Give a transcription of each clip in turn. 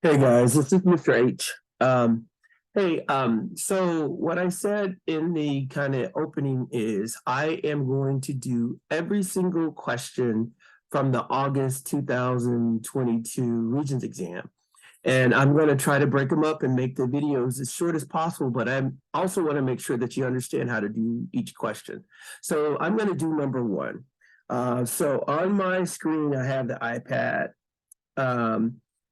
Hey guys, this is Mr. H. So what I said in the kind of opening is I am going to do every single question from the August 2022 Regents exam. And I'm going to try to break them up and make the videos as short as possible, but I also want to make sure that you understand how to do each question. So I'm going to do number one. So on my screen, I have the iPad.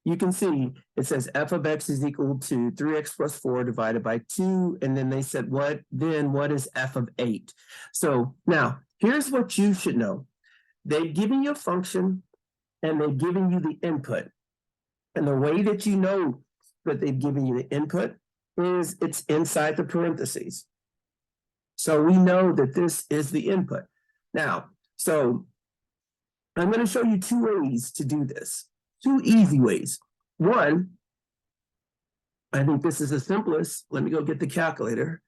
You can see it says f of x is equal to 3x plus 4 divided by 2. And then they said, what is f of 8? So now here's what you should know. They've given you a function and they've given you the input. And the way that you know that they've given you the input is it's inside the parentheses. So we know that this is the input. Now, so I'm going to show you two ways to do this. Two easy ways. One, I think this is the simplest. Let me go get the calculator.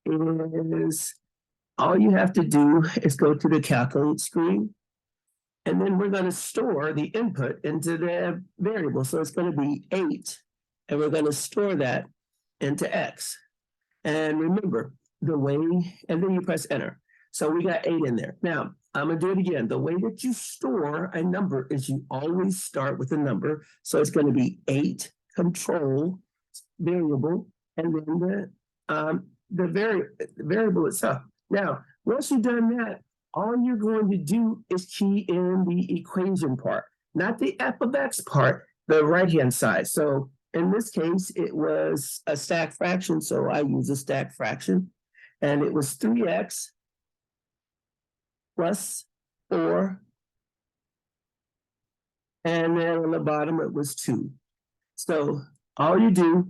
Is all you have to do is go to the calculate screen, and then we're going to store the input into the variable. So it's going to be 8, and we're going to store that into x. And remember, the way, and then you press enter. So we got 8 in there. Now, I'm going to do it again. The way that you store a number is you always start with a number. So it's going to be 8 control variable, and then the variable itself. Now, once you've done that, all you're going to do is key in the equation part, not the f of x part, the right-hand side. So in this case, it was a stack fraction, so I use a stack fraction, and it was 3x plus 4, and then on the bottom it was 2. So all you do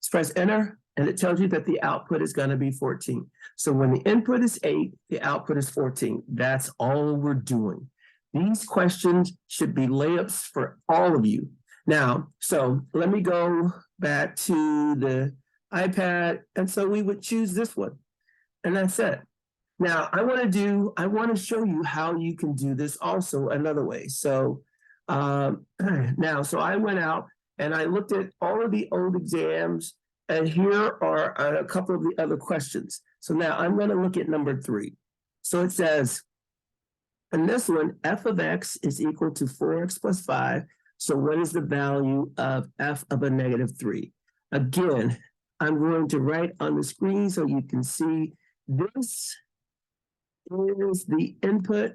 is press enter, and it tells you that the output is going to be 14. So when the input is 8, the output is 14. That's all we're doing. These questions should be layups for all of you. Now, so let me go back to the iPad, and so we would choose this one, and that's it. Now, I want to show you how you can do this also another way. So now, so I went out and I looked at all of the old exams, and here are a couple of the other questions. So now I'm going to look at number 3. So it says, in this one, f of x is equal to 4x plus 5. So what is the value of f of a negative 3? Again, I'm going to write on the screen so you can see this is the input,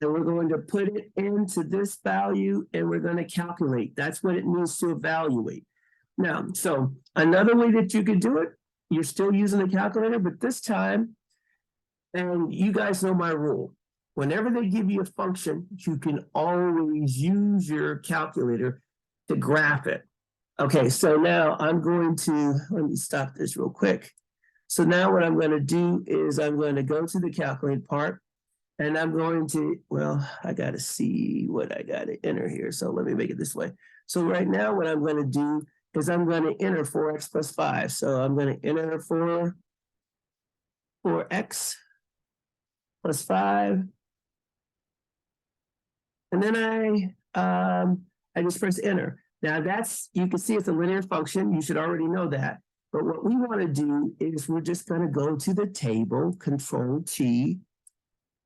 and we're going to put it into this value, and we're going to calculate. That's what it means to evaluate. Now, so another way that you could do it, you're still using the calculator, but this time, and you guys know my rule. Whenever they give you a function, you can always use your calculator to graph it. Okay, so now I'm going to, let me stop this real quick. So now what I'm going to do is I'm going to go to the calculate part, and I'm going to, well, I got to see what I got to enter here. So let me make it this way. So right now what I'm going to do is I'm going to enter 4x plus 5. So I'm going to enter 4x plus 5. And then I just press enter. Now that's, you can see it's a linear function. You should already know that. But what we want to do is we're just going to go to the table, Control T,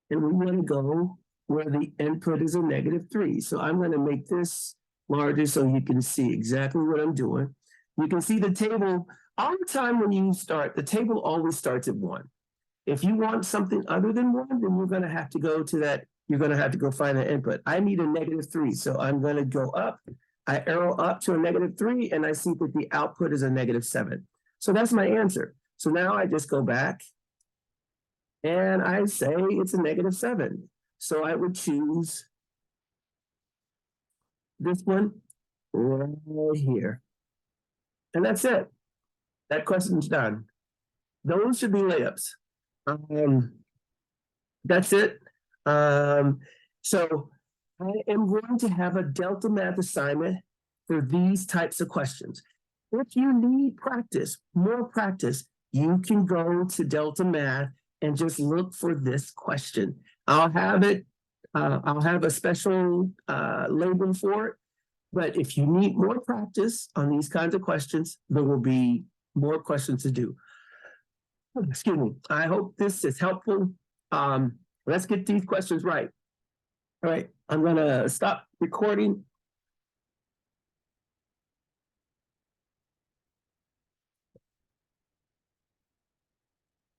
and we want to go where the input is a negative 3. So I'm going to make this larger so you can see exactly what I'm doing. You can see the table all the time when you start, the table always starts at 1. If you want something other than 1, then you're going to have to go to that, you're going to have to go find that input. I need a negative 3, so I'm going to go up. I arrow up to a negative 3, and I see that the output is a negative 7. So that's my answer. So now I just go back and I say it's a negative 7. So I would choose this one right here. And that's it. That question's done. Those should be layups. That's it. So I am going to have a Delta Math assignment for these types of questions. If you need practice, more practice, you can go to Delta Math and just look for this question. I'll have it. I'll have a special label for it. But if you need more practice on these kinds of questions, there will be more questions to do. Excuse me. I hope this is helpful. Let's get these questions right. All right, I'm gonna stop recording